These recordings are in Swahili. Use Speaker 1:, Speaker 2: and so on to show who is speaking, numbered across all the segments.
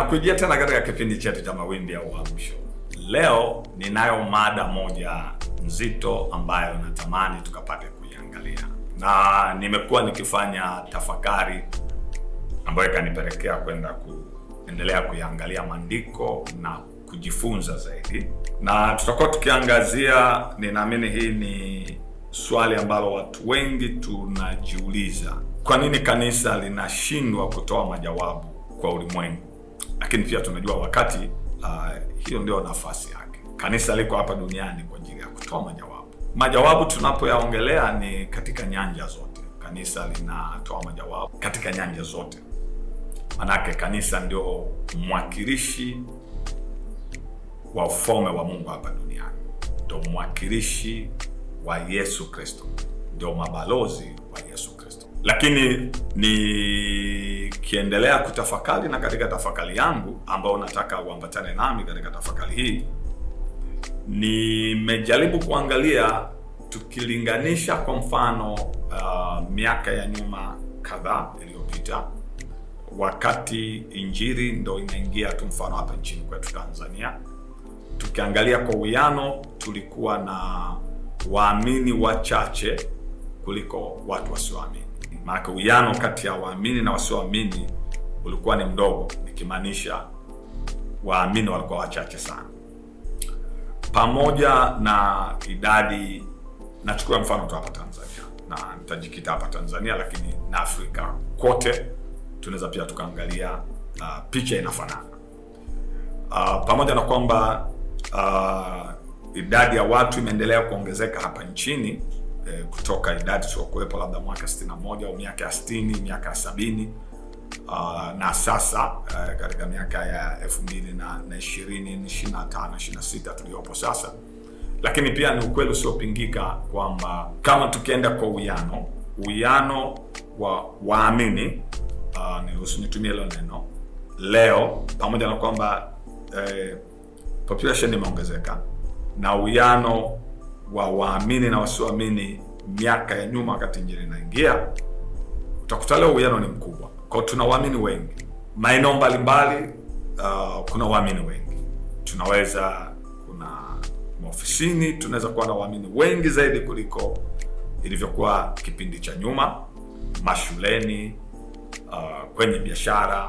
Speaker 1: Tunakujia tena katika kipindi chetu cha Mawimbi ya Uamsho. Leo ninayo mada moja nzito ambayo natamani tukapate kuiangalia, na nimekuwa nikifanya tafakari ambayo ikanipelekea kwenda kuendelea kuiangalia maandiko na kujifunza zaidi, na tutakuwa tukiangazia, ninaamini hii ni swali ambalo watu wengi tunajiuliza: kwa nini kanisa linashindwa kutoa majawabu kwa ulimwengu? Lakini pia tunajua wakati hiyo ndio nafasi yake. Kanisa liko hapa duniani kwa ajili ya kutoa majawabu. Majawabu tunapoyaongelea ni katika nyanja zote. Kanisa linatoa majawabu katika nyanja zote. Manake kanisa ndio mwakilishi wa ufalme wa Mungu hapa duniani, ndio mwakilishi wa Yesu Kristo, ndio mabalozi wa Yesu Kristo. Lakini nikiendelea kutafakari, na katika tafakari yangu ambao nataka uambatane nami katika tafakari hii, nimejaribu kuangalia tukilinganisha kwa mfano miaka ya nyuma kadhaa iliyopita, wakati injili ndo inaingia tu, mfano hapa nchini kwetu Tanzania, tukiangalia kwa uwiano, tulikuwa na waamini wachache kuliko watu wasioamini. Maana uwiano kati ya waamini na wasioamini ulikuwa ni mdogo, nikimaanisha waamini walikuwa wachache sana. Pamoja na idadi, nachukua mfano tu hapa Tanzania, na nitajikita hapa Tanzania, lakini na Afrika kote tunaweza pia tukaangalia picha inafanana. Pamoja na kwamba idadi ya watu imeendelea kuongezeka hapa nchini, kutoka idadi tuliokuwepo labda mwaka 61 au miaka ya 60, miaka ya 70, na sasa katika miaka ya 2020, 25, 26 tuliopo sasa. Lakini pia ni ukweli usiopingika kwamba kama tukienda kwa uwiano wa waamini, niruhusu nitumie hilo neno leo, pamoja na kwamba population imeongezeka, na uwiano wa waamini na wasioamini miaka ya nyuma wakati injili inaingia, utakuta leo uwiano ni mkubwa. Kwa tuna waamini wengi maeneo mbalimbali, kuna waamini wengi. Kuna maofisini tunaweza kuwa na waamini wengi zaidi kuliko ilivyokuwa kipindi cha nyuma, mashuleni, kwenye biashara,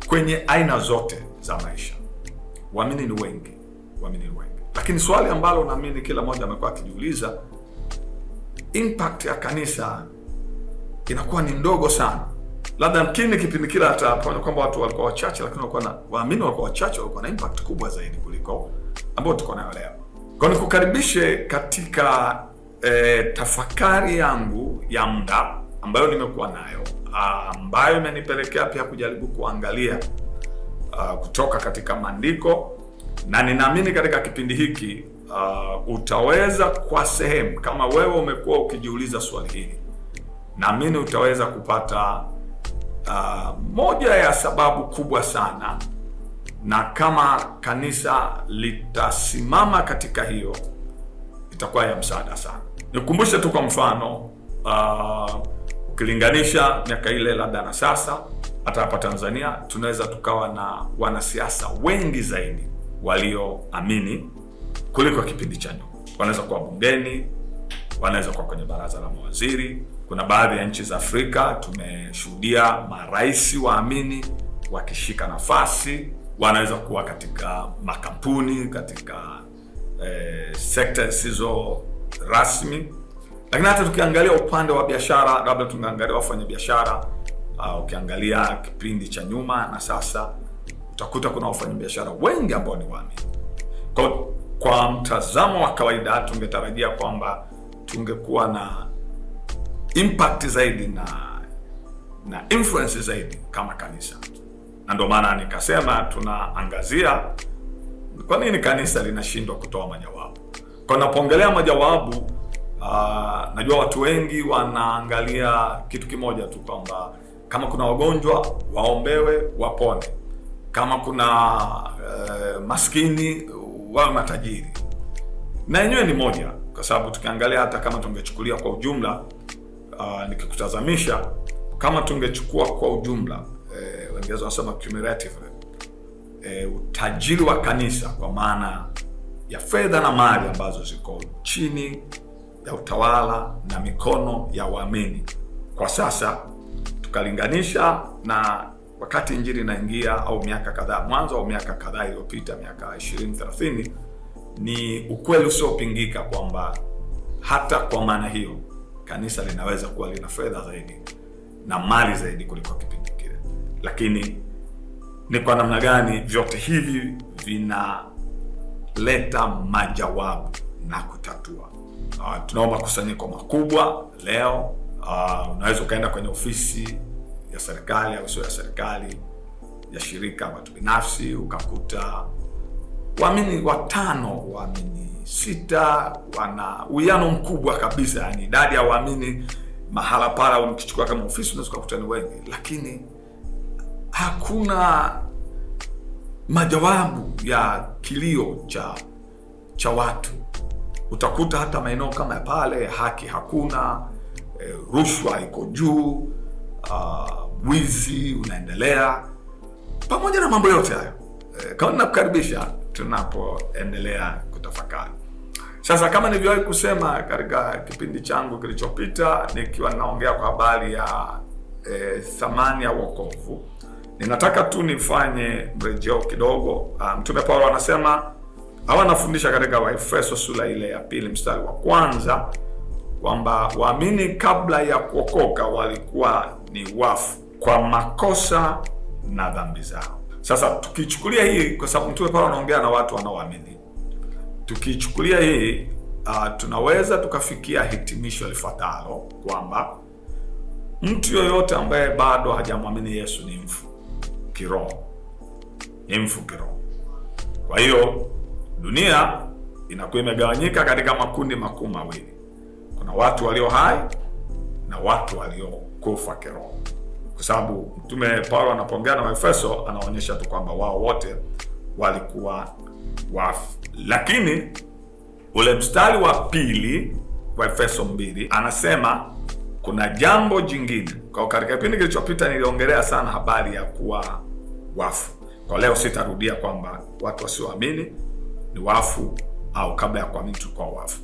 Speaker 1: kwenye aina zote za maisha. Waamini ni wengi. Lakini swali ambalo naamini kila mmoja amekuwa akijiuliza, impact ya kanisa inakuwa ni ndogo sana. Labda mkini kipindi kile hata kwamba watu walikuwa wachache, lakini waamini walikuwa wachache, walikuwa na impact kubwa zaidi kuliko ambao tuko nayo leo. Kwa nikukaribishe katika tafakari yangu ya muda ambayo nimekuwa nayo, ambayo imenipelekea pia kujaribu kuangalia kutoka katika maandiko, na ninaamini katika kipindi hiki utaweza kwa sehemu, kama wewe umekuwa ukijiuliza swali hili, naamini utaweza kupata moja ya sababu kubwa sana, na kama kanisa litasimama katika hiyo, itakuwa ya msaada sana. Nikukumbushe tu kwa mfano, ukilinganisha miaka ile labda na sasa, hata hapa Tanzania tunaweza tukawa na wanasiasa wengi zaidi walioamini kuliko kipindi cha nyuma. Wanaweza kuwa bungeni, wanaweza kuwa kwenye baraza la mawaziri. Kuna baadhi ya nchi za Afrika tumeshuhudia marais waamini wakishika nafasi. Wanaweza kuwa katika makampuni, katika sekta zisizo rasmi. Lakini hata tukiangalia upande wa biashara, labda tunaangalia wafanya biashara, ukiangalia kipindi cha nyuma na sasa, utakuta kuna wafanyabiashara wengi ambao ni waamini. Kwa mtazamo wa kawaida tungetarajia kwamba tungekuwa na impact zaidi na influence zaidi kama kanisa. Na ndio maana nikasema tunaangazia kwa nini kanisa linashindwa kutoa majawabu. Kwa napoongelea majawabu, najua watu wengi wanaangalia kitu kimoja tu, kwamba kama kuna wagonjwa waombewe wapone, kama kuna maskini wawe matajiri. Na yenyewe ni moja, kwa sababu tukiangalia hata kama tungechukulia kwa ujumla, nikikutazamisha kama tungechukua kwa ujumla, Kiingereza wanasema cumulatively, utajiri wa kanisa kwa maana ya fedha na mali ambazo ziko chini ya utawala na mikono ya waamini kwa sasa, tukalinganisha na wakati injili inaingia au miaka kadhaa mwanzo au miaka kadhaa iliyopita, miaka 20-30, ni ukweli usiopingika kwamba hata kwa maana hiyo kanisa linaweza kuwa lina fedha zaidi na mali zaidi kuliko kipindi kile. Lakini ni kwa namna gani vyote hivi vinaleta majawabu na kutatua? Tunaomba kusanyiko makubwa leo. Unaweza ukaenda kwenye ofisi ya serikali au sio ya serikali, ya shirika, watu binafsi, ukakuta waamini 5, waamini 6, wana uwiano mkubwa kabisa. Yani idadi ya waamini mahala pala ukichukua kama ofisi unaweza kukuta ni wengi, lakini hakuna majawabu ya kilio cha watu. Utakuta hata maeneo kama pale haki hakuna, rushwa iko juu, wizi unaendelea, pamoja na mambo yote hayo. Kama ninakukaribisha tunapoendelea kutafakari. Sasa kama nilivyowahi kusema katika kipindi changu kilichopita, nikiwa naongea kwa habari ya thamani ya wokovu, ninataka tu nifanye mrejeo kidogo. Mtume Paulo anasema, anafundisha katika Waefeso sura ile ya 2 mstari wa 1 kwamba waamini kabla ya kuokoka walikuwa ni wafu kwa makosa na dhambi zao. Sasa tukichukulia hii, kwa sababu Mtume Paulo anaongea na watu wanaoamini, tukichukulia hii tunaweza tukafikia hitimisho lifuatalo kwamba mtu yoyote ambaye bado hajamwamini Yesu ni mfu kiroho, ni mfu kiroho. Kwa hiyo dunia inakuwa imegawanyika katika makundi makuu mawili. Kuna watu walio hai na watu waliokufa kiroho, kwa sababu Mtume Paulo anapoongea na Waefeso anaonyesha tu kwamba wao wote walikuwa wafu. Lakini ule mstari wa 2 wa Efeso 2 anasema kuna jambo jingine. Kwa katika kipindi kilichopita niliongelea sana habari ya kuwa wafu. Kwa leo sitarudia kwamba watu wasioamini ni wafu au kabla ya kuamini tulikuwa wafu.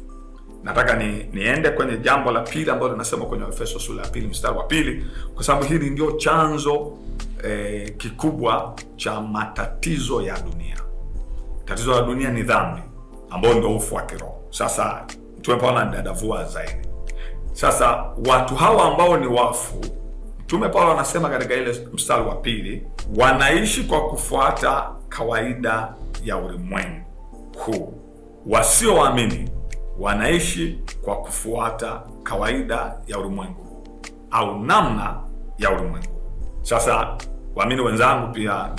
Speaker 1: Nataka niende kwenye jambo la pili ambalo linasema kwenye Efeso sura ya 2 mstari wa 2, kwa sababu hili ndio chanzo kikubwa cha matatizo ya dunia. Tatizo la dunia ni dhambi, ambayo ndio ufu wa kiroho. Sasa Mtume Paulo anadadavua zaidi. Sasa watu hawa ambao ni wafu, Mtume Paulo anasema katika ile mstari wa 2, wanaishi kwa kufuata kawaida ya ulimwengu huu. Wasioamini wanaishi kwa kufuata kawaida ya ulimwengu huu au namna ya ulimwengu. Sasa waamini wenzangu, pia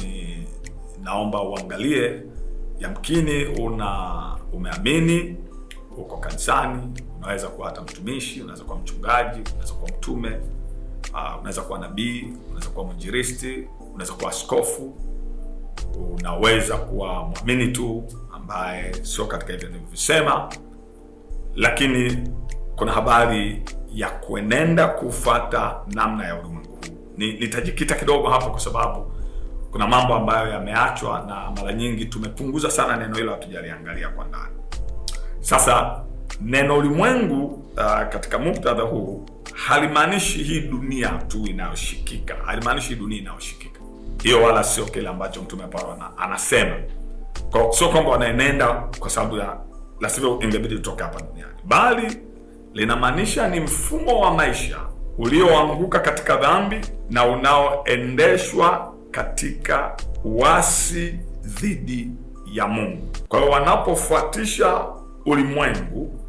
Speaker 1: naomba uangalie, yamkini umeamini, uko kanisani, unaweza kuwa hata mtumishi, unaweza kuwa mchungaji, unaweza kuwa mtume, unaweza kuwa nabii, unaweza kuwa mwinjilisti, unaweza kuwa askofu, unaweza kuwa muamini tu ambaye sio katika hivyo nilivyosema. Lakini kuna habari ya kuenenda kufuata namna ya ulimwengu huu. Nitajikita kidogo hapo kwa sababu kuna mambo ambayo yameachwa na mara nyingi tumepunguza sana neno hilo, hatujaliangalia kwa ndani. Sasa neno ulimwengu katika muktadha huu halimaanishi hii dunia tu inayoshikika, halimaanishi hii dunia inayoshikika. Hiyo wala sio kile ambacho Mtume Paulo anasema. Kwa sio kwamba wanaenenda kwa sababu ya la sivyo ingebidi utoke hapa duniani, bali linamaanisha ni mfumo wa maisha ulioanguka katika dhambi na unaoendeshwa katika uasi dhidi ya Mungu. Kwa hiyo wanapofuatisha ulimwengu,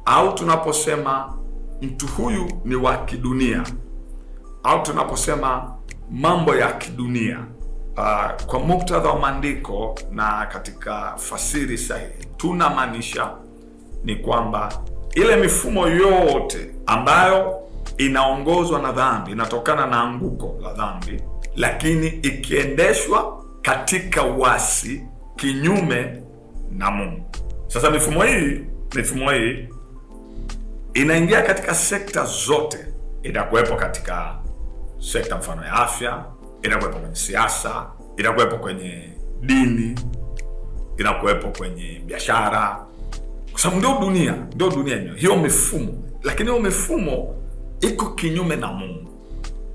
Speaker 1: au tunaposema mtu huyu ni wa kidunia, au tunaposema mambo ya kidunia, kwa muktadha wa maandiko na katika fasiri sahihi, tunamaanisha ni kwamba ile mifumo yote ambayo inaongozwa na dhambi, inatokana na anguko la dhambi, lakini ikiendeshwa katika uasi kinyume na Mungu. Sasa mifumo hii inaingia katika sekta zote. Inakuwepo katika sekta mfano ya afya, inakuwepo kwenye siasa, inakuwepo kwenye dini, inakuwepo kwenye biashara, kwa sababu ndio dunia yenyewe, hiyo mifumo. Lakini hiyo mifumo iko kinyume na Mungu.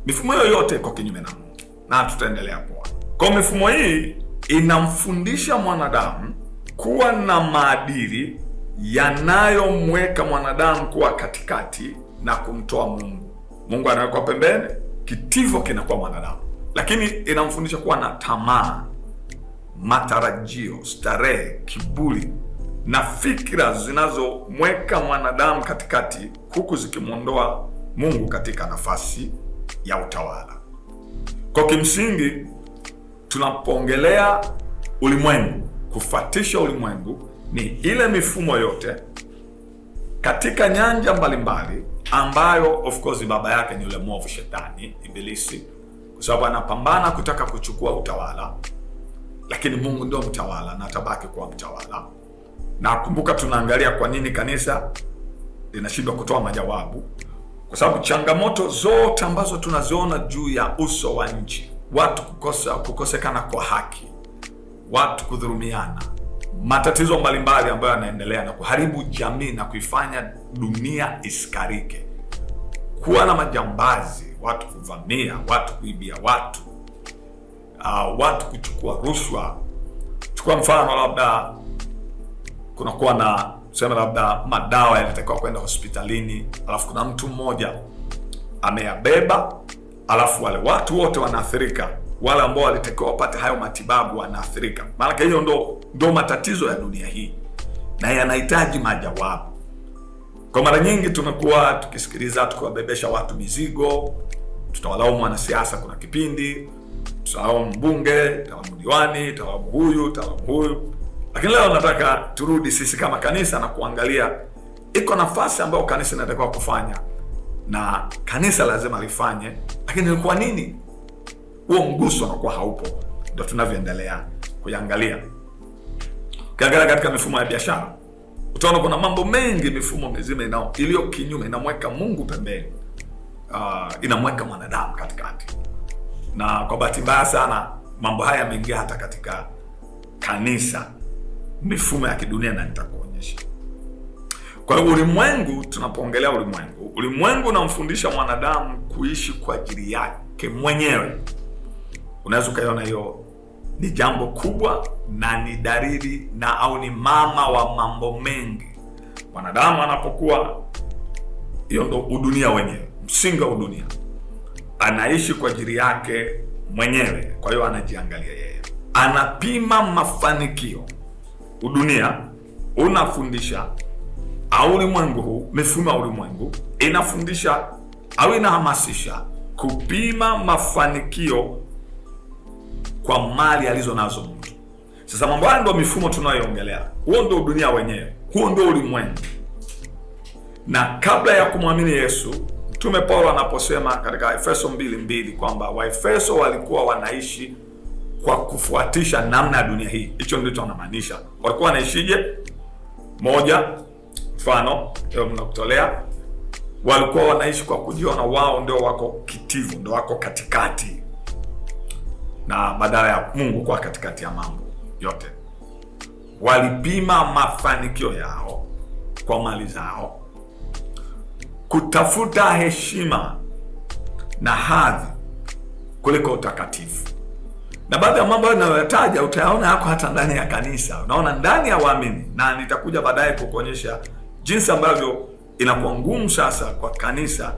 Speaker 1: Mifumo yoyote iko kinyume na Mungu, na tutaendelea kuona. Kwa mifumo hii inamfundisha mwanadamu kuwa na maadili yanayomweka mwanadamu kuwa katikati na kumtoa Mungu. Mungu anawekwa pembeni, kitivo kinakuwa mwanadamu. Lakini inamfundisha kuwa na tamaa, matarajio, starehe, kiburi na fikra zinazomweka mwanadamu katikati, huku zikimwondoa Mungu katika nafasi ya utawala. Kwa kimsingi, tunapoongelea ulimwengu, kufuatisha ulimwengu, ni ile mifumo yote katika nyanja mbalimbali ambayo of course baba yake ni yule mwovu, Shetani, Ibilisi, kwa sababu anapambana kutaka kuchukua utawala. Lakini Mungu ndio mtawala na atabaki kuwa mtawala. Na kumbuka, tunaangalia kwa nini kanisa linashindwa kutoa majawabu, kwa sababu changamoto zote ambazo tunaziona juu ya uso wa nchi, watu kukosekana kwa haki, watu kudhulumiana, matatizo mbalimbali ambayo yanaendelea na kuharibu jamii na kuifanya dunia isikarike, kuwa na majambazi, watu kuvamia, watu kuibia watu, watu kuchukua rushwa. Chukua mfano, labda kunakuwa na sema, labda madawa yanatakiwa kwenda hospitalini, alafu kuna mtu mmoja ameyabeba, alafu wale watu wote wanaathirika. Wale ambao walitakiwa wapate hayo matibabu wanaathirika. Maana hiyo ndo matatizo ya dunia hii, na yanahitaji majawabu. Kwa mara nyingi tumekuwa tukisikiliza, tukiwabebesha watu mizigo, tutawalaumu mwanasiasa, kuna kipindi tutalaumu mbunge, tutalaumu diwani, tutalaumu huyu. Lakini leo nataka turudi sisi kama kanisa na kuangalia iko nafasi ambayo kanisa inatakiwa kufanya, na kanisa lazima lifanye, lakini kwa nini huo mguso unakuwa haupo? Ndio tunavyoendelea kuangalia. Ukiangalia katika mifumo ya biashara, utaona kuna mambo mengi, mifumo mizima iliyo kinyume, inamweka Mungu pembeni, inamweka mwanadamu katikati. Na kwa bahati mbaya sana mambo haya yameingia hata katika kanisa, mifumo ya kidunia, na nitakuonyesha. Kwa hiyo ulimwengu, tunapoongelea ulimwengu unamfundisha mwanadamu kuishi kwa ajili yake mwenyewe. Unaweza ukaiona hiyo ni jambo kubwa na ni dalili au ni mama wa mambo mengi. Mwanadamu anapokuwa, hiyo ndo udunia wenyewe, msingi wa udunia, anaishi kwa ajili yake mwenyewe. Kwa hiyo anajiangalia yeye, anapima mafanikio. Udunia unafundisha, au ulimwengu huu, mifumo ya ulimwengu inafundisha au inahamasisha kupima mafanikio kwa mali alizo nazo mtu. Sasa mambo haya ndio mifumo tunayoongelea. Huo ndio dunia wenyewe, huo ndio ulimwengu. Na kabla ya kumwamini Yesu, Mtume Paulo anaposema katika Efeso 2:2 kwamba Waefeso walikuwa wanaishi kwa kufuatisha namna ya dunia hii, hicho ndicho anamaanisha. Walikuwa wanaishije? Moja, mfano leo mnakutolea, walikuwa wanaishi kwa kujiona wao ndio wako kitivu, ndio wako katikati, na badala ya Mungu kwa katikati ya mambo yote. Walipima mafanikio yao kwa mali zao, kutafuta heshima na hadhi kuliko utakatifu. Na baadhi ya mambo yanayotaja utayaona yako hata ndani ya kanisa, unaona ndani ya waamini, na nitakuja baadaye kukuonyesha jinsi ambavyo inakuwa ngumu sasa kwa kanisa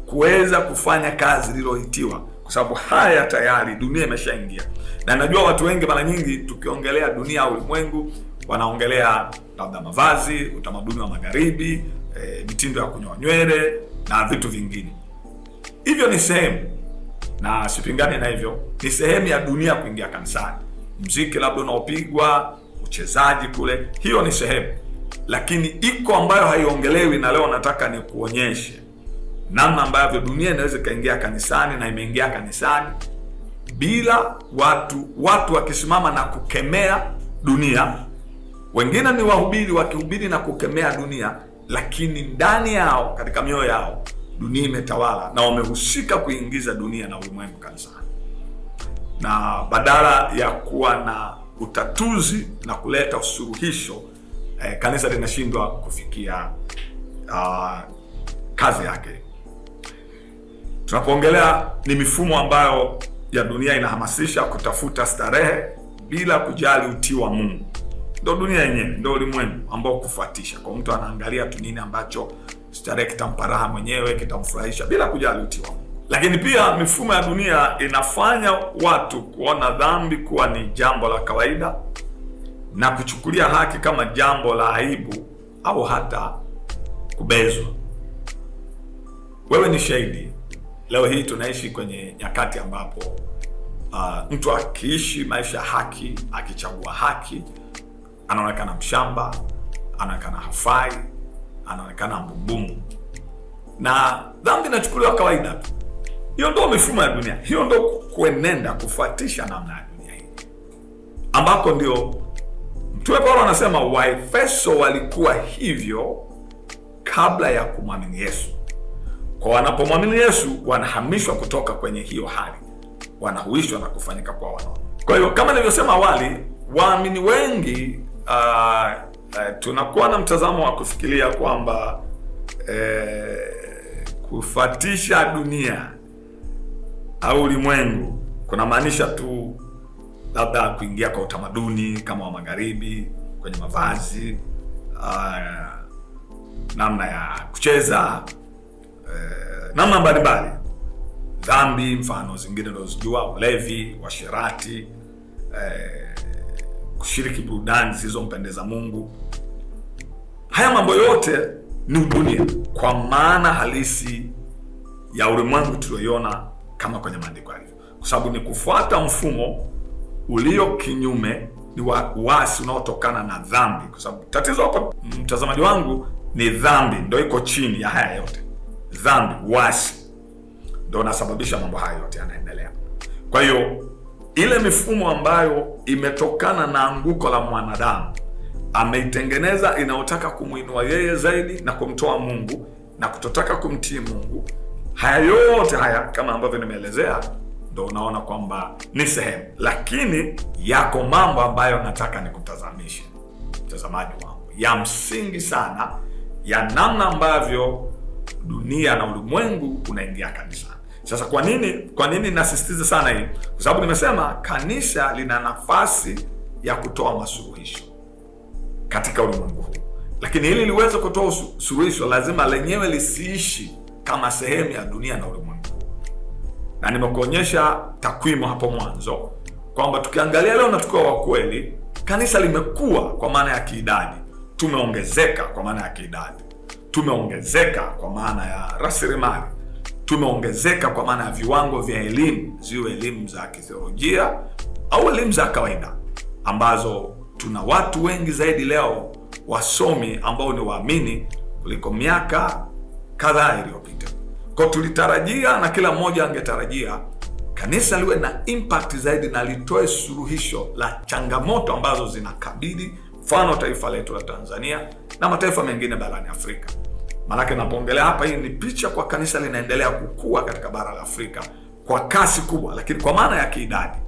Speaker 1: kuweza kufanya kazi lililoitiwa, kwa sababu haya tayari dunia imeshaingia. Na najua watu wengi mara nyingi tukiongelea dunia au ulimwengu wanaongelea labda mavazi, utamaduni wa magharibi, mitindo ya kunyoa nywele na vitu vingine. Hivyo ni sehemu, na sipingani na hivyo, ni sehemu ya dunia kuingia kanisani. Muziki labda unaopigwa, uchezaji kule, hiyo ni sehemu. Lakini iko ambayo haiongelewi, na leo nataka ni kuonyeshe namna ambavyo dunia inaweza kaingia kanisani, na imeingia kanisani bila watu wakisimama na kukemea dunia. Wengine ni wahubiri wakihubiri na kukemea dunia, lakini ndani yao, katika mioyo yao, dunia imetawala na wamehusika kuingiza dunia na ulimwengu kanisani. na badala ya kuwa na utatuzi na kuleta usuluhisho, kanisa linashindwa kufikia kazi yake. Tunapoongelea ni mifumo ambayo ya dunia inahamasisha kutafuta starehe bila kujali utii wa Mungu. Ndio dunia yenyewe, ndio ulimwengu ambao kufuatisha. Kwa mtu anaangalia tu nini ambacho starehe kitampa raha mwenyewe, kitamfurahisha bila kujali utii wa Mungu. Lakini pia mifumo ya dunia inafanya watu kuona dhambi kuwa ni jambo la kawaida na kuchukulia haki kama jambo la aibu au hata kubezwa. Wewe ni shahidi. Leo hii tunaishi kwenye nyakati ambapo mtu akiishi maisha haki, akichagua haki, anaonekana mshamba, anaonekana hafai, anaonekana mbumbumu, na dhambi inachukuliwa kawaida tu. Hiyo ndio mifumo ya dunia, hiyo ndio kuenenda kufuatisha namna ya dunia hii, ambako ndio Mtume Paulo anasema Waefeso walikuwa hivyo kabla ya kumwamini Yesu. Kwa wanapomwamini Yesu wanahamishwa kutoka kwenye hiyo hali, wanahuishwa na kufanyika kwa wana. Kwa hiyo kama nilivyosema awali, waamini wengi tunakuwa na mtazamo wa kufikiria kwamba kufuatisha dunia au ulimwengu kuna maanisha tu labda kuingia kwa utamaduni kama wa magharibi, kwenye mavazi, namna ya kucheza, namna mbalimbali. Dhambi mfano zingine unazojua, ulevi, uasherati, kushiriki burudani zisizompendeza Mungu. Haya mambo yote ni dunia kwa maana halisi ya ulimwengu tulioiona kama kwenye maandiko yalivyo, kwa sababu ni kufuata mfumo ulio kinyume, ni uasi unaotokana na dhambi. Kwa sababu tatizo hapa, mtazamaji wangu, ni dhambi ndio iko chini ya haya yote. Dhambi, uasi ndio unasababisha mambo haya yote yanaendelea. Kwa hiyo ile mifumo ambayo imetokana na anguko la mwanadamu ameitengeneza, inaotaka kumuinua yeye zaidi na kumtoa Mungu na kutotaka kumtii Mungu, haya yote haya kama ambavyo nimeelezea, ndio unaona kwamba ni sehemu. Lakini yako mambo ambayo nataka nikutazamishe, mtazamaji wangu, ya msingi sana, ya namna ambavyo dunia na ulimwengu unaingia kanisa. Sasa kwa nini nasisitiza sana hii? Kwa sababu nimesema kanisa lina nafasi ya kutoa masuluhisho katika ulimwengu huu, lakini ili liweze kutoa suluhisho lazima lenyewe lisiishi kama sehemu ya dunia na ulimwengu. Na nimekuonyesha takwimu hapo mwanzo kwamba tukiangalia leo na tukiwa wa kweli, kanisa limekuwa kwa maana ya kiidadi, tumeongezeka kwa maana ya kiidadi, tumeongezeka kwa maana ya rasilimali, tumeongezeka kwa maana ya viwango vya elimu, ziwe elimu za kitheolojia au elimu za kawaida, ambazo tuna watu wengi zaidi leo wasomi ambao ni waamini kuliko miaka kadhaa iliyopita. Kwa tulitarajia na kila mmoja angetarajia kanisa liwe na impact zaidi na litoe suluhisho la changamoto ambazo zinakabili mfano taifa letu la Tanzania na mataifa mengine barani Afrika. Maanake napoongelea hapa, hii ni picha kwa kanisa linaendelea kukua katika bara la Afrika kwa kasi kubwa, lakini kwa maana ya kiidadi.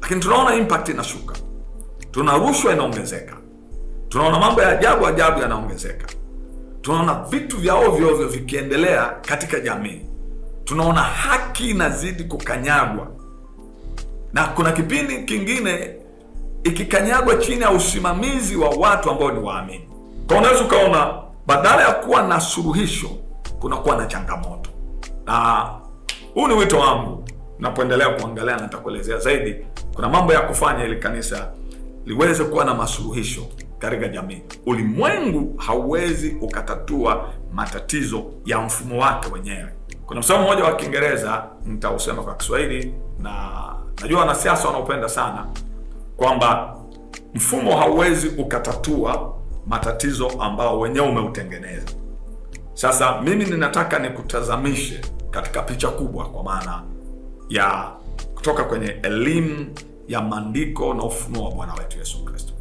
Speaker 1: Lakini tunaona impact inashuka, tuna rushwa inaongezeka, tunaona mambo ya ajabu yanaongezeka, tunaona vitu vya ovyo ovyo vikiendelea katika jamii, tunaona haki inazidi kukanyagwa, na kuna kipindi kingine ikikanyagwa chini ya usimamizi wa watu ambao ni waamini. Kwa unaweza ukaona badala ya kuwa na suluhisho kunakuwa na changamoto. Na huu ni wito wangu, napoendelea kuangalia na nitakuelezea zaidi, kuna mambo ya kufanya ili kanisa liweze kuwa na masuluhisho katika jamii. Ulimwengu hauwezi ukatatua matatizo ya mfumo wake wenyewe. Kuna msemo mmoja wa Kiingereza, nitausema kwa Kiswahili, na najua wanasiasa wanaopenda sana, kwamba mfumo hauwezi ukatatua matatizo ambao wenyewe umeutengeneza. Sasa mimi ninataka nikutazamishe katika picha kubwa, kwa maana ya kutoka kwenye elimu ya maandiko na ufunuo wa Bwana wetu Yesu Kristo.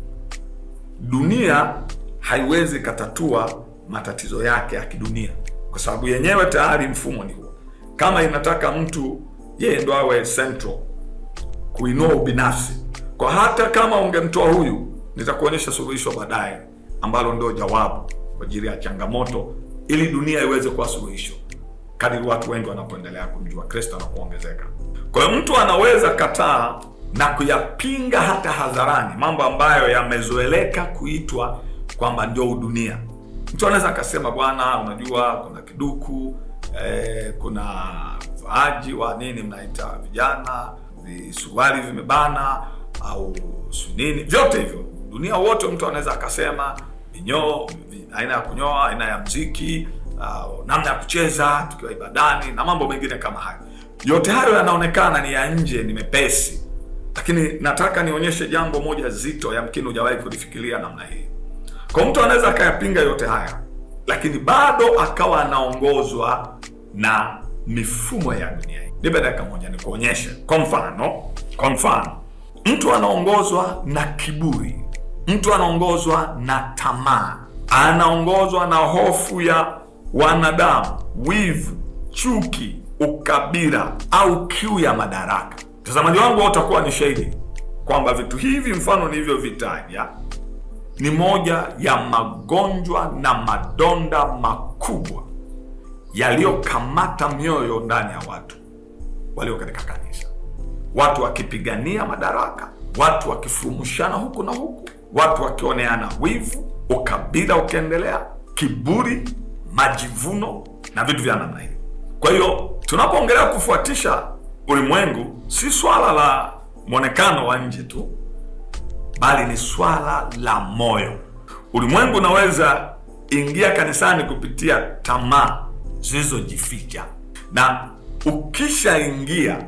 Speaker 1: Dunia haiwezi katatua matatizo yake ya kidunia, kwa sababu yenyewe tayari mfumo ni huo. Kama inataka mtu yeye ndo awe central, kuinua ubinafsi. Kwa hata kama ungemtoa huyu, nitakuonyesha suluhisho baadaye ambalo ndio jawabu kwa ajili ya changamoto, ili dunia iweze kuwa suluhisho kadiri watu wengi wanapoendelea kumjua Kristo na kuongezeka. Kwa hiyo mtu anaweza kataa na kuyapinga hata hadharani mambo ambayo yamezoeleka kuitwa kwamba ndio udunia. Mtu anaweza akasema, bwana, unajua kuna kiduku, kuna vaaji wa nini mnaita vijana, visuruali vimebana au nini, vyote hivyo dunia wote. Mtu anaweza akasema minyoo, aina ya kunyoa, aina ya mziki, namna ya kucheza tukiwa ibadani na mambo mengine kama hayo. Yote hayo yanaonekana ni ya nje, ni mepesi, lakini nataka nionyeshe jambo moja zito, yamkini hujawahi kulifikiria namna hii. Kwa mtu anaweza akayapinga yote haya, lakini bado akawa anaongozwa na mifumo ya dunia hii. Nipe dakika moja nikuonyeshe. Kwa mfano, mtu anaongozwa na kiburi, mtu anaongozwa na tamaa, anaongozwa na hofu ya wanadamu, wivu, chuki, ukabila au kiu ya madaraka. Mtazamaji wangu, utakuwa ni shahidi kwamba vitu hivi mfano nilivyovitaja ni moja ya magonjwa na madonda makubwa yaliyokamata mioyo ndani ya watu walio katika kanisa. Watu wakipigania madaraka, watu wakifurumushana huku na huku, watu wakioneana wivu, ukabila ukiendelea, kiburi, majivuno na vitu vya namna hii. Kwa hiyo tunapoongelea kufuatisha ulimwengu, si swala la mwonekano wa nje tu, bali ni swala la moyo. Ulimwengu unaweza ingia kanisani kupitia tamaa zilizojificha, na ukishaingia,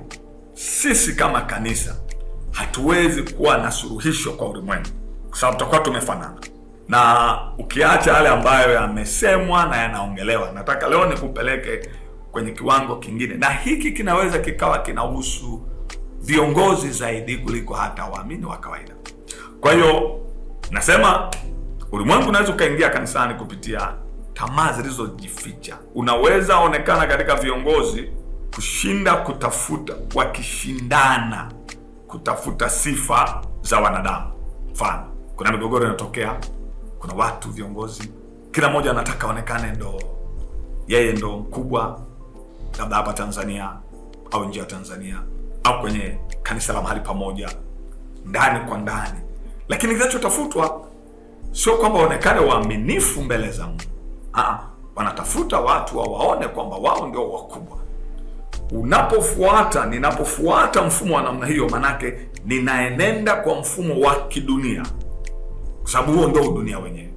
Speaker 1: sisi kama kanisa hatuwezi kuwa na suluhisho kwa ulimwengu, kwa sababu tutakuwa tumefanana. Na ukiacha yale ambayo yamesemwa na yanaongelewa, nataka leo nikupeleke kwenye kiwango kingine, na hiki kinaweza kikawa kinahusu viongozi zaidi kuliko hata waamini wa kawaida. Kwa hiyo nasema ulimwengu unaweza ukaingia kanisani kupitia tamaa zilizojificha. Unaweza onekana katika viongozi kushinda kutafuta, wakishindana kutafuta sifa za wanadamu. Mfano, kuna migogoro inatokea, kuna watu viongozi, kila mmoja anataka aonekane ndo yeye ndo mkubwa, labda hapa Tanzania au nje ya Tanzania au kwenye kanisa la mahali pamoja, ndani kwa ndani. Lakini kinachotafutwa sio kwamba waonekane waaminifu mbele za Mungu. Wanatafuta watu waone kwamba wao ndio wakubwa. Ninapofuata mfumo wa namna hiyo, manake ninaenenda kwa mfumo wa kidunia, kwa sababu huo ndio dunia wenyewe.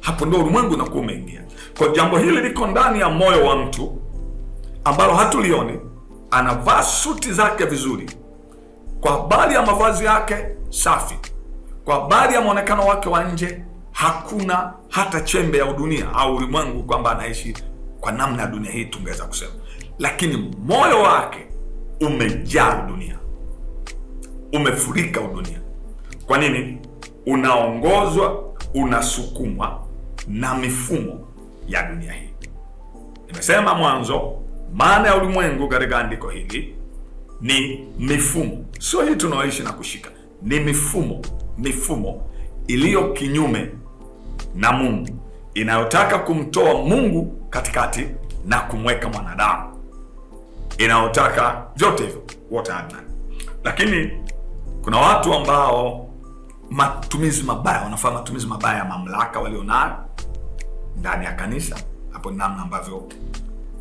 Speaker 1: Hapo ndio ulimwengu unakuwa umeingia. Kwa jambo hili liko ndani ya moyo wa mtu ambalo hatulioni. Anavaa suti zake vizuri, kwa habari ya mavazi yake safi, kwa habari ya muonekano wake wa nje hakuna hata chembe ya udunia au ulimwengu kwamba anaishi kwa namna ya dunia hii tungeweza kusema, lakini moyo wake umejaa udunia, umefurika udunia. Kwa nini? Unaongozwa, unasukumwa na mifumo ya dunia hii. Nimesema mwanzo, maana ya ulimwengu katika andiko hili ni mifumo, sio hii tunaoishi na kushika. Ni mifumo iliyo kinyume na Mungu, inayotaka kumtoa Mungu katikati na kumweka mwanadamu, inayotaka vyote hivyo wote adnan. Lakini kuna watu ambao wanafanya matumizi mabaya ya mamlaka walionayo ndani ya kanisa. Hapo ni namna ambavyo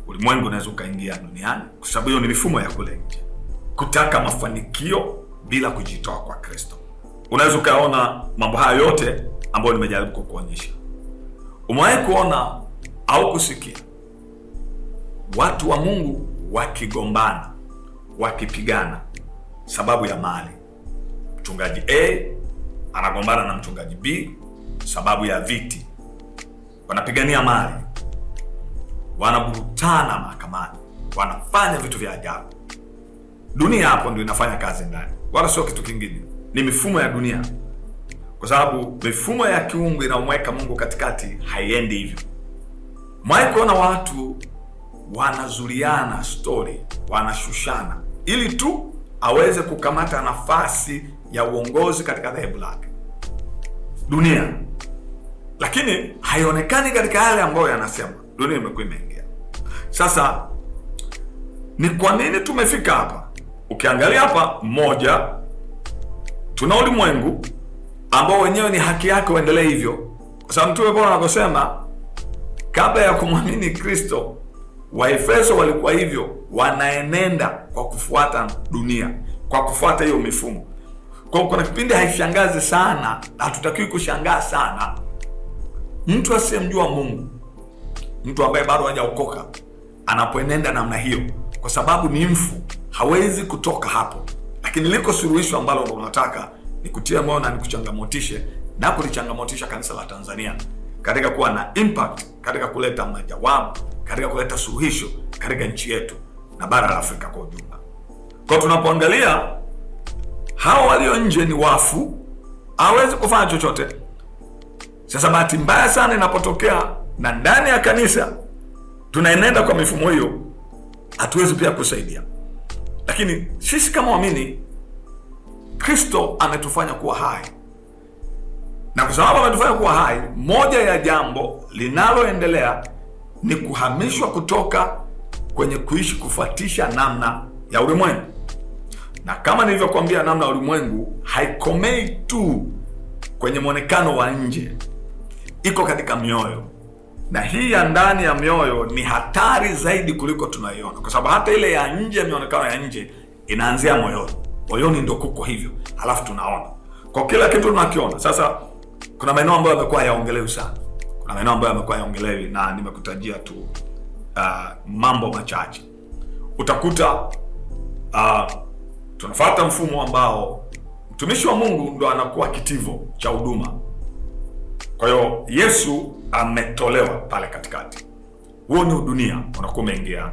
Speaker 1: ulimwengu unaweza ukaingia duniani, kwa sababu hiyo ni mifumo ya kule nje, kutaka mafanikio bila kujitoa kwa Kristo. Unaweza ukaona mambo haya yote ambayo nimejaribu kukuonyesha. Umewahi kuona au kusikia watu wa Mungu wakigombana, wakipigana sababu ya mali? Mchungaji A anagombana na mchungaji B sababu ya viti, wanapigania mali, wanaburutana mahakamani, wanafanya vitu vya ajabu. Dunia hapo ndio inafanya kazi ndani, wala sio kitu kingine. Ni mifumo ya dunia, kwa sababu mifumo ya kiungu inamweka Mungu katikati haiendi hivyo. Mwahi kuona watu wanazuliana story, wanashushana ili tu aweze kukamata nafasi ya uongozi katika dhehebu lake dunia, lakini haionekani katika yale ambayo yanasema. Dunia imekuwa imeingia. Sasa ni kwa nini tumefika hapa? Ukiangalia hapa, mmoja, tuna ulimwengu ambao wenyewe ni haki yake uendelee hivyo, kwa sababu Mtume Paulo anaposema kabla ya kumwamini Kristo, Waefeso walikuwa hivyo, wanaenenda kwa kufuata dunia, kwa kufuata hiyo mifumo. Kwa kuna kipindi haishangazi sana, hatutakiwi kushangaa sana mtu asiyemjua Mungu, mtu ambaye bado hajaokoka, anapoenenda namna hiyo, kwa sababu ni mfu, hawezi kutoka hapo. Lakini liko suluhisho ambalo unataka nikutie moyo na nikuchangamotishe na kulichangamotisha kanisa la Tanzania katika kuwa na impact, katika kuleta majawabu, katika kuleta suluhisho katika nchi yetu na bara la Afrika kwa ujumla. Kwa tunapoangalia hao walio nje ni wafu, hawezi kufanya chochote. Sasa bahati mbaya sana inapotokea na ndani ya kanisa tunaenenda kwa mifumo hiyo, hatuwezi pia kusaidia. Lakini sisi kama waamini, Kristo ametufanya kuwa hai, na kwa sababu ametufanya kuwa hai, moja ya jambo linaloendelea ni kuhamishwa kutoka kwenye kuishi kufuatisha namna ya ulimwengu. Na kama nilivyokuambia, namna ya ulimwengu haikomei tu kwenye mwonekano wa nje, iko katika mioyo, na hii ya ndani ya mioyo ni hatari zaidi kuliko tunaiona, kwa sababu hata ile ya nje, mionekano ya nje inaanzia moyoni. Moyoni ndio kuko hivyo, halafu tunaona kwa kila kitu tunakiona. Sasa kuna maeneo ambayo yamekuwa yaongelewi sana, kuna maeneo ambayo yamekuwa yaongelewi, na nimekutajia tu mambo machache. Utakuta tunafuata mfumo ambao mtumishi wa Mungu ndo anakuwa kitivo cha huduma. Kwa hiyo Yesu ametolewa pale katikati. Huo ni dunia unakuwa umeingia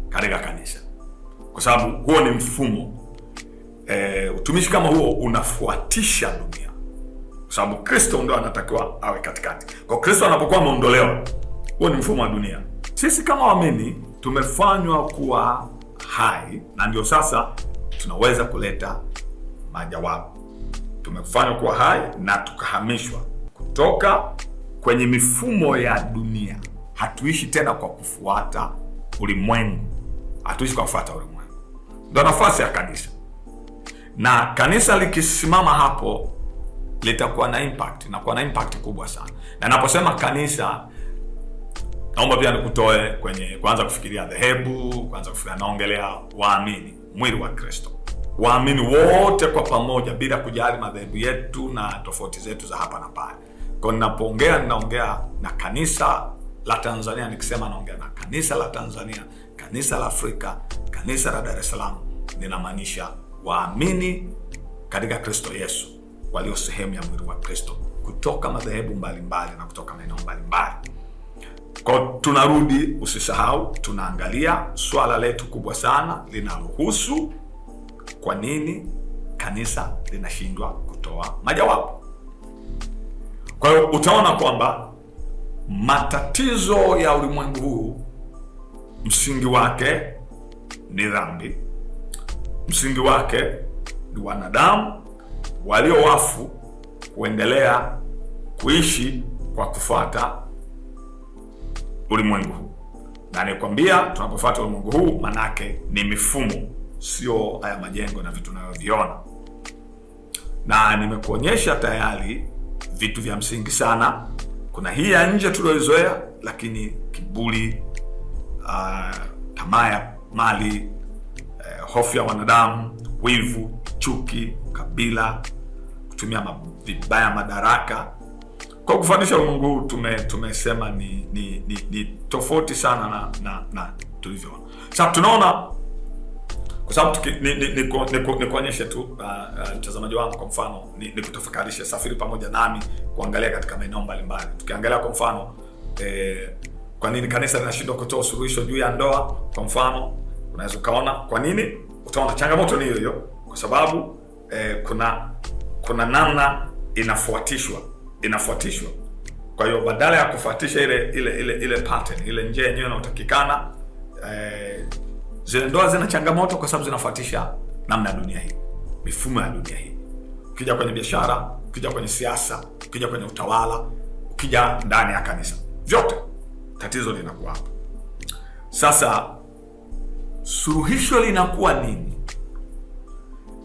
Speaker 1: katika kanisa, kwa sababu huo ni mfumo. Utumishi kama huo unafuatisha dunia, kwa sababu Kristo ndo anatakiwa awe katikati. Kwa Kristo anapokuwa ameondolewa, huo ni mfumo wa dunia. Sisi kama waamini tumefanywa kuwa hai, na ndio sasa tunaweza kuleta majawabu. Tumefanywa kuwa hai na tukahamishwa kutoka kwenye mifumo ya dunia. Hatuishi tena kwa kufuata ulimwengu, hatuishi kwa kufuata ulimwengu. Ndio nafasi ya kanisa, na kanisa likisimama hapo litakuwa na impact, na kuwa na impact kubwa sana. Na naposema kanisa, naomba pia nikutoe kwenye kuanza kufikiria dhehebu, kuanza kufikiria, naongelea waamini, mwili wa Kristo. Waamini wote kwa pamoja, bila kujali madhehebu yetu na tofauti zetu za hapa na pale. Kwa ninapoongea, ninaongea na kanisa la Tanzania. Nikisema naongea na kanisa la Tanzania, kanisa la Afrika, kanisa la Dar es Salaam, ninamaanisha waamini katika Kristo Yesu walio sehemu ya mwili wa Kristo, kutoka madhehebu mbalimbali na kutoka maeneo mbalimbali. Kwa tunarudi, usisahau, tunaangalia swala letu kubwa sana linalohusu kwa nini kanisa linashindwa kutoa majawabu. Kwa hiyo utaona kwamba matatizo ya ulimwengu huu msingi wake ni dhambi, msingi wake ni wanadamu walio wafu kuendelea kuishi kwa kufuata ulimwengu huu. Na nikwambia, tunapofuata ulimwengu huu manake ni mifumo, sio haya majengo na vitu tunavyoviona. Na nimekuonyesha tayari vitu vya msingi sana. Kuna hii ya nje tulioizoea, lakini kiburi, tamaa ya mali, hofu ya wanadamu, wivu, chuki, kabila, kutumia vibaya madaraka. Kwa kufanisha ulimwengu huu tumesema ni tofauti sana na tulivyoona. Sasa tunaona, kwa sababu nikuonyeshe tu mtazamaji wangu, kwa mfano nikutafakarishe, safiri pamoja nami kuangalia katika maeneo mbalimbali. Tukiangalia kwa mfano kwa nini kanisa linashindwa kutoa suluhisho juu ya ndoa, kwa mfano unaweza kaona kwa nini. Utaona changamoto ni hiyo, kwa sababu kuna namna inafuatishwa. Kwa hiyo badala ya kufuatisha ile pattern, ile njia yenyewe inayotakikana, zile ndoa zina changamoto kwa sababu zinafuatisha namna ya dunia hii, mifumo ya dunia hii. Ukija kwenye biashara, ukija kwenye siasa, ukija kwenye utawala, ukija ndani ya kanisa, vyote tatizo linakuwa hapo. Sasa suluhisho linakuwa nini?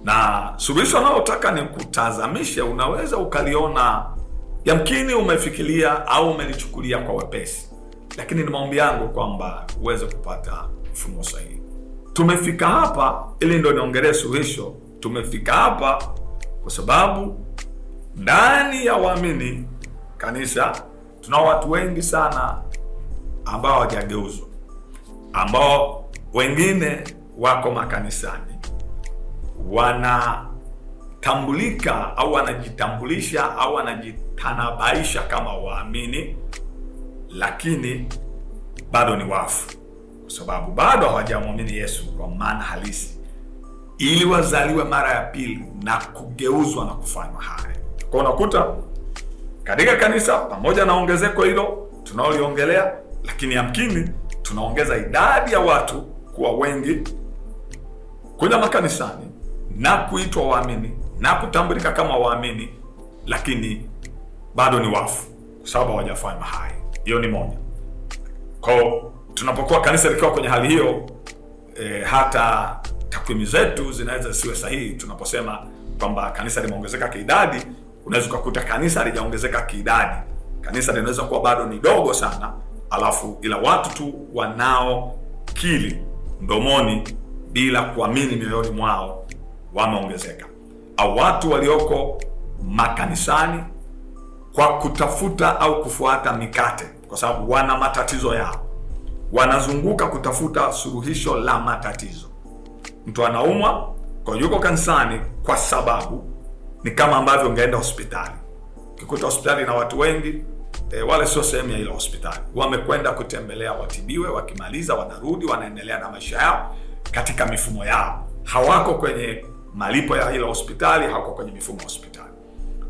Speaker 1: Na suluhisho analotaka ni kutazamisha, unaweza ukaliona, yamkini umefikiria au umelichukulia kwa wepesi, lakini ni maombi yangu kwamba uweze kupata mfumo sahihi. Tumefika hapa, ili ndio niongelee suluhisho. Tumefika hapa kwa sababu ndani ya waamini kanisa tuna watu wengi sana ambao hawajageuzwa, ambao wengine wako makanisani wanatambulika au wanajitambulisha au wanajitanabaisha kama waamini, lakini bado ni wafu, kwa sababu bado hawajamwamini Yesu kwa maana halisi, ili wazaliwe mara ya pili na kugeuzwa na kufanywa hai. Kwa unakuta katika kanisa, pamoja na ongezeko hilo tunaoliongelea, lakini yamkini tunaongeza idadi ya watu kuwa wengi kuja makanisani na kuitwa waamini na kutambulika kama waamini, lakini bado ni wafu kwa sababu hawajafanywa hai. Hiyo ni moja. Kwa tunapokuwa kanisa likiwa kwenye hali hiyo, hata takwimu zetu zinaweza siwe sahihi. Tunaposema kwamba kanisa limeongezeka kiidadi, unaweza kukuta kanisa halijaongezeka kiidadi. Kanisa linaweza kuwa bado ni dogo sana, alafu ila watu tu wanaokiri mdomoni bila kuamini mioyoni mwao wameongezeka, au watu walioko makanisani kwa kutafuta au kufuata mikate, kwa sababu wana matatizo yao, wanazunguka kutafuta suluhisho la matatizo. Mtu anaumwa, kwa yuko kanisani, kwa sababu ni kama ambavyo ungeenda hospitali. Ukikuta hospitali na watu wengi, wale sio sehemu ya ile hospitali, wamekwenda kutembelea watibiwe, wakimaliza wanarudi, wanaendelea na maisha yao katika mifumo yao, hawako kwenye malipo ya ile hospitali, hawako kwenye mifumo ya hospitali.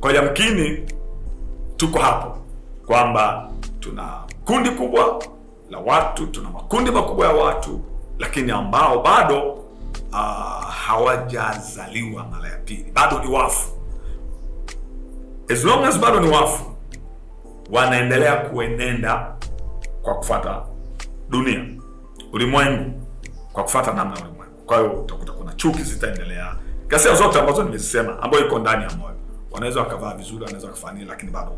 Speaker 1: Kwa hiyo yamkini tuko hapo kwamba tuna kundi kubwa la watu, tuna makundi makubwa ya watu, lakini ambao bado hawajazaliwa mara ya pili, bado ni wafu. As long as bado ni wafu, wanaendelea kuenenda kwa kufuata dunia, ulimwengu, kwa kufuata namna ya ulimwengu. Kwa hiyo utakuta kuna chuki zitaendelea, ghasia zote ambazo nimezisema, ambayo iko ndani ya moyo. Wanaweza wakavaa vizuri, wanaweza kufanya, lakini bado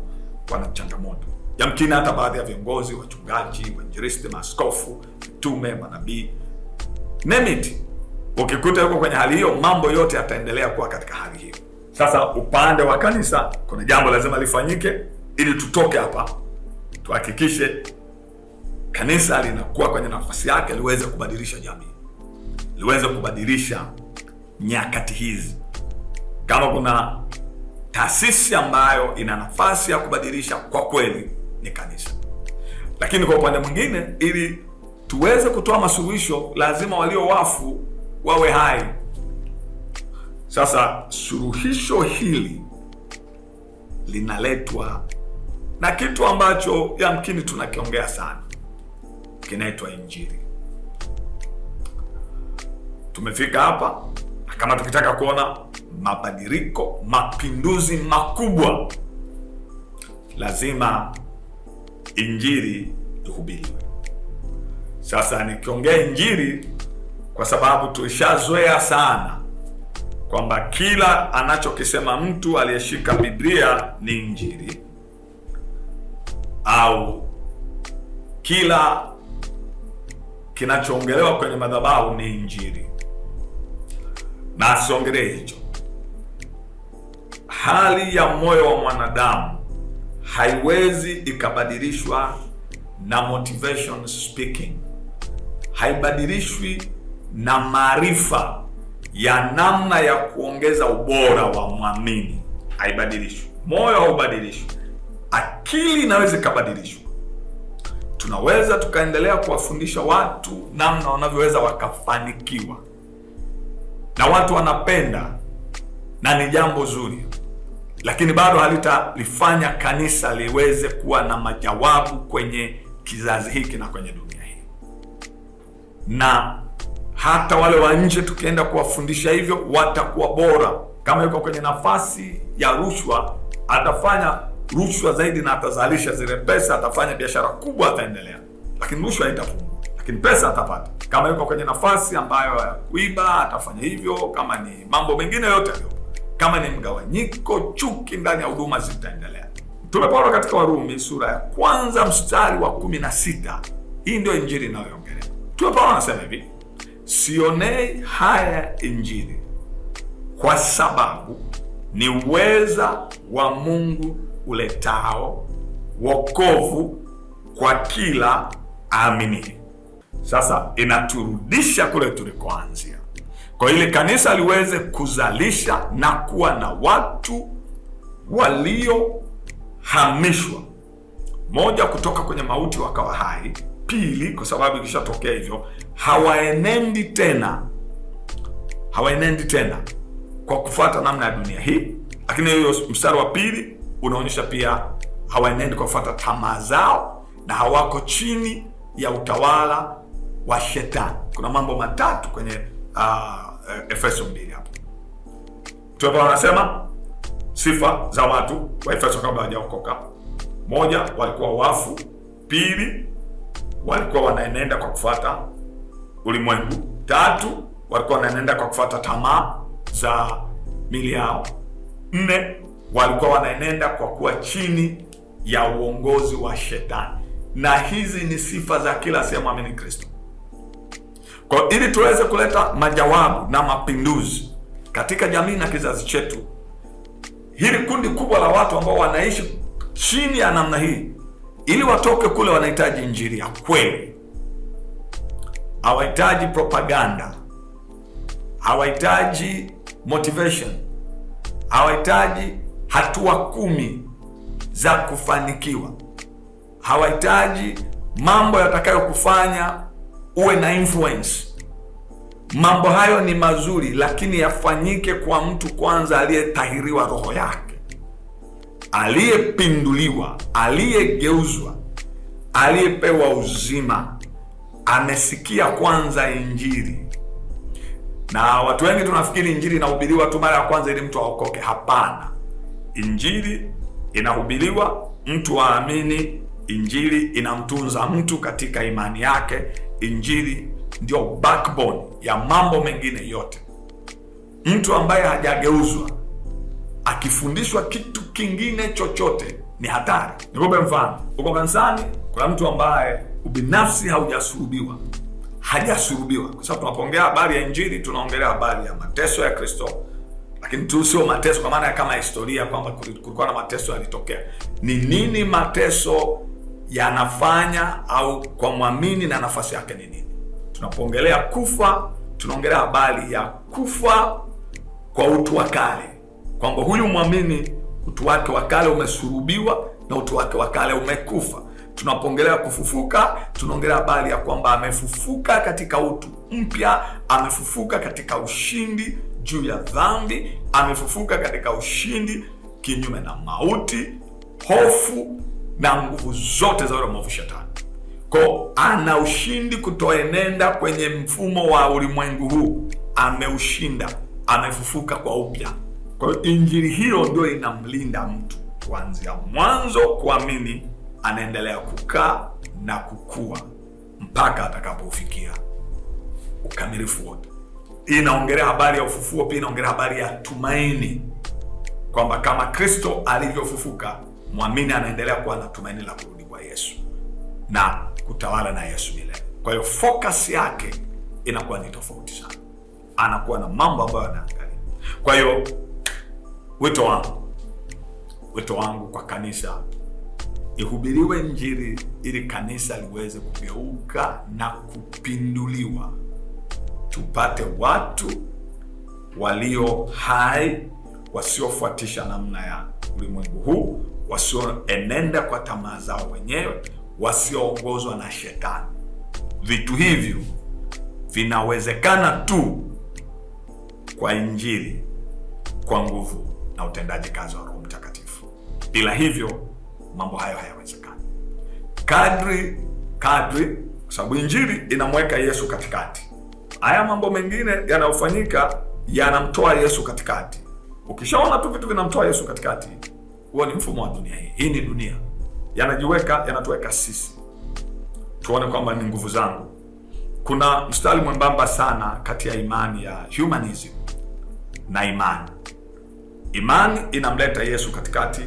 Speaker 1: wana changamoto. Yamkini hata baadhi ya viongozi, wachungaji, wainjilisti, maaskofu, mitume, manabii, name it, ukikuta yuko kwenye hali hiyo, mambo yote yataendelea kuwa katika hali hiyo. Sasa upande wa kanisa kuna jambo lazima lifanyike ili tutoke hapa, tuhakikishe kanisa linakuwa kwenye nafasi yake, liweze kubadilisha jamii, liweze kubadilisha nyakati hizi. Kama kuna taasisi ambayo ina nafasi ya kubadilisha, kwa kweli ni kanisa. Lakini kwa upande mwingine, ili tuweze kutoa masuluhisho, lazima walio wafu wawe hai. Sasa suluhisho hili linaletwa na kitu ambacho yamkini tunakiongea sana, kinaitwa Injili. Tumefika hapa, na kama tukitaka kuona mabadiliko, mapinduzi makubwa, lazima Injili ihubiriwe. Sasa nikiongea Injili, kwa sababu tulishazoea sana kwamba kila anachokisema mtu aliyeshika Biblia ni Injili, au kila kinachoongelewa kwenye madhabahu ni Injili, na asiongelee hicho. Hali ya moyo wa mwanadamu haiwezi ikabadilishwa na motivation speaking, haibadilishwi na maarifa ya namna ya kuongeza ubora wa mwamini, haibadilishwi. Moyo haubadilishwi, akili inaweza ikabadilishwa. Tunaweza tukaendelea kuwafundisha watu namna wanavyoweza wakafanikiwa, na watu wanapenda na ni jambo zuri, lakini bado halitalifanya kanisa liweze kuwa na majawabu kwenye kizazi hiki na kwenye dunia hii. Na hata wale wa nje tukienda kuwafundisha hivyo watakuwa bora. Kama yuko kwenye nafasi ya rushwa, atafanya rushwa zaidi na atazalisha zile pesa, atafanya biashara kubwa, ataendelea, lakini rushwa haitapungua, lakini pesa atapata. Kama yuko kwenye nafasi ambayo ya kuiba, atafanya hivyo. Kama ni mambo mengine yote hayo, kama ni mgawanyiko, chuki ndani ya huduma, zitaendelea. Mtume Paulo katika Warumi sura ya 1 mstari wa 16, hii ndio injili inayoongelea. Mtume Paulo anasema hivi: sionei haya injili, kwa sababu ni uweza wa Mungu uletao wokovu kwa kila aaminiye. Sasa inaturudisha kule tulikoanzia, kwa ile kanisa liweze kuzalisha na kuwa na watu waliohamishwa, moja, kutoka kwenye mauti wakawa hai; pili, kwa sababu ikishatokea hivyo hawaenendi tena kwa kufuata namna ya dunia hii. Lakini hiyo mstari wa pili unaonyesha pia hawaenendi kwa kufuata tamaa zao, na hawako chini ya utawala wa shetani. Kuna mambo matatu kwenye Efeso 2 hapo. Mtume Paulo anasema sifa za watu wa Efeso kabla hawajaokoka: moja, walikuwa wafu; pili, walikuwa wanaenenda kwa kufuata ulimwengu; tatu, walikuwa wanaenenda kwa kufuata tamaa za mili yao; nne, walikuwa wanaenenda kwa kuwa chini ya uongozi wa shetani. Na hizi ni sifa za kila asiyemwamini Kristo. Kwa ili tuweze kuleta majawabu na mapinduzi katika jamii na kizazi chetu, hili kundi kubwa la watu ambao wanaishi chini ya namna hii, ili watoke kule, wanahitaji injili ya kweli. Hawahitaji propaganda, hawahitaji motivation, hawahitaji hatua 10 za kufanikiwa, hawahitaji mambo yatakayokufanya uwe na influence. Mambo hayo ni mazuri, lakini yafanyike kwa mtu kwanza aliyetahiriwa roho yake, aliyepinduliwa, aliyegeuzwa, aliyepewa uzima, amesikia kwanza injili. Na watu wengi tunafikiri injili inahubiriwa tu mara ya kwanza ili mtu aokoke. Hapana, injili inahubiriwa mtu aamini. Injili inamtunza mtu katika imani yake. Injili ndio backbone ya mambo mengine yote. Mtu ambaye hajageuzwa akifundishwa kitu kingine chochote ni hatari. Nikupe mfano. Uko kanisani, kuna mtu ambaye ubinafsi hajasulubiwa. Kwa sababu tunapoongea habari ya injili, tunaongelea habari ya mateso ya Kristo, lakini tu sio mateso kwa maana ya kama historia kwamba kulikuwa na mateso yalitokea. Ni nini mateso yanafanya au kwa mwamini, na nafasi yake ni nini? Tunapoongelea kufa, tunaongelea habari ya kufa kwa utu wa kale, kwamba huyu mwamini utu wake wa kale umesulubiwa na utu wake wa kale umekufa. Tunapoongelea kufufuka, tunaongelea habari ya kwamba amefufuka katika utu mpya, amefufuka katika ushindi juu ya dhambi, amefufuka katika ushindi kinyume na mauti, hofu na nguvu zote za ule mwovu shetani. Kwa ana ushindi kutoenenda kwenye mfumo wa ulimwengu huu, ameushinda, amefufuka kwa upya. Kwa hiyo injili hiyo ndio inamlinda mtu kuanzia mwanzo kuamini, anaendelea kukaa na kukua mpaka atakapofikia ukamilifu wote. Hii inaongelea habari ya ufufuo, pia inaongelea habari ya tumaini, kwamba kama Kristo alivyofufuka, mwamini anaendelea kuwa na tumaini la kurudi kwa Yesu na kutawala na Yesu milele. Kwa hiyo focus yake inakuwa ni tofauti sana, anakuwa na mambo ambayo anaangalia. Kwa hiyo wito wangu kwa kanisa, ihubiriwe injili ili kanisa liweze kugeuka na kupinduliwa, tupate watu walio hai, wasiofuatisha namna ya ulimwengu huu, wasioenenda kwa tamaa zao wenyewe, wasioongozwa na shetani. Vitu hivyo vinawezekana tu kwa injili, kwa nguvu na utendaji kazi wa Roho Mtakatifu. Bila hivyo mambo hayo hayawezekani. Kadri kwa sababu injili inamweka Yesu katikati. Haya mambo mengine yanayofanyika yanamtoa Yesu katikati. Ukishaona tu vitu vinamtoa Yesu katikati, huo ni mfumo wa dunia hii. Hii ni dunia, yanatuweka sisi tuone kwamba ni nguvu zangu. Kuna mstari mwembamba sana kati ya imani ya humanism na imani. Imani inamleta Yesu katikati,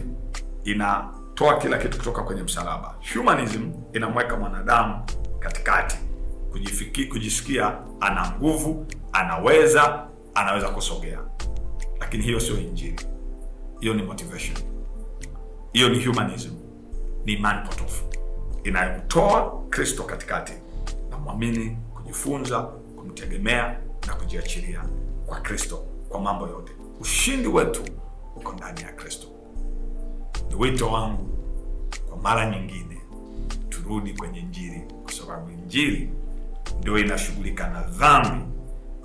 Speaker 1: inatoa kila kitu kutoka kwenye msalaba. Humanism inamweka mwanadamu katikati, kujisikia ana nguvu, anaweza kusogea. Lakini hiyo sio Injili. Hiyo ni motivation. Hiyo ni humanism. Ni imani potofu inayomtoa Kristo katikati na muamini kujifunza kumtegemea na kujiachilia kwa Kristo kwa mambo yote. Ushindi wetu uko ndani ya Kristo. Ni wito wangu kwa mara nyingine, turudi kwenye Injili, kwa sababu Injili ndio inashughulika na dhambi,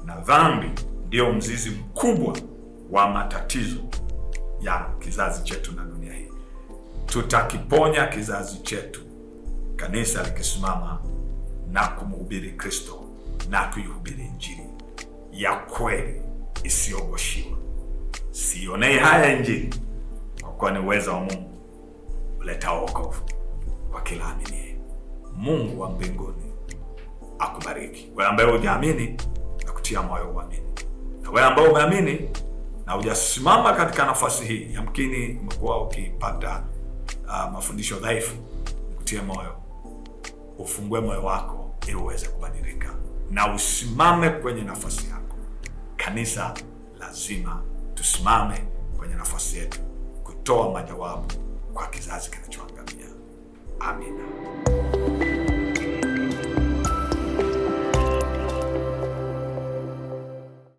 Speaker 1: na dhambi ndio mzizi mkubwa wa matatizo ya kizazi chetu na dunia hii. Tutakiponya kizazi chetu kanisa likisimama na kumhubiri Kristo na kuihubiri Injili ya kweli isiyogoshiwa. Sionei haya Injili, kwa kuwa ni uwezo wa Mungu uleta wokovu kwa kila aminiye. Mungu wa mbinguni akubariki. Wewe ambaye hujaamini, na kutia moyo uamini. Na wewe ambaye umeamini na hujasimama katika nafasi hii, yamkini umekuwa ukipata mafundisho dhaifu, kutia moyo, ufungue moyo wako ili uweze kubadilika na usimame kwenye nafasi yako. Kanisa lazima tusimame kwenye nafasi yetu kutoa majawabu kwa kizazi kinachoangamia. Amina.